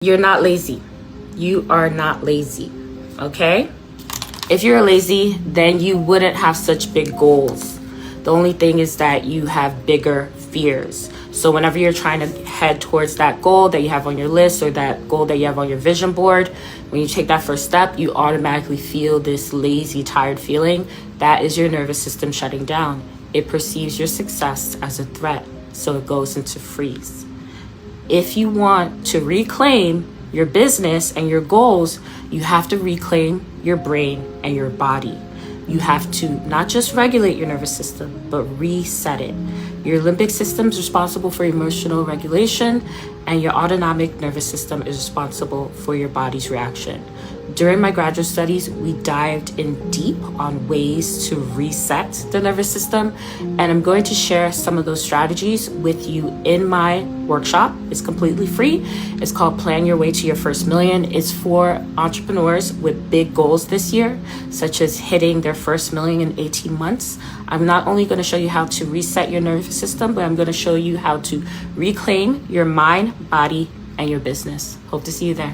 You're not lazy. You are not lazy, okay? If you're lazy, then you wouldn't have such big goals. The only thing is that you have bigger fears. So whenever you're trying to head towards that goal that you have on your list or that goal that you have on your vision board, when you take that first step, you automatically feel this lazy, tired feeling. That is your nervous system shutting down. It perceives your success as a threat, so it goes into freeze. If you want to reclaim your business and your goals, you have to reclaim your brain and your body. You have to not just regulate your nervous system, but reset it. Your limbic system is responsible for emotional regulation, and your autonomic nervous system is responsible for your body's reaction. During my graduate studies, we dived in deep on ways to reset the nervous system, and I'm going to share some of those strategies with you in my workshop. It's completely free. It's called Plan Your Way to Your First Million. It's for entrepreneurs with big goals this year, such as hitting their first million in 18 months. I'm not only going to show you how to reset your nervous system, but I'm going to show you how to reclaim your mind, body, and your business. Hope to see you there.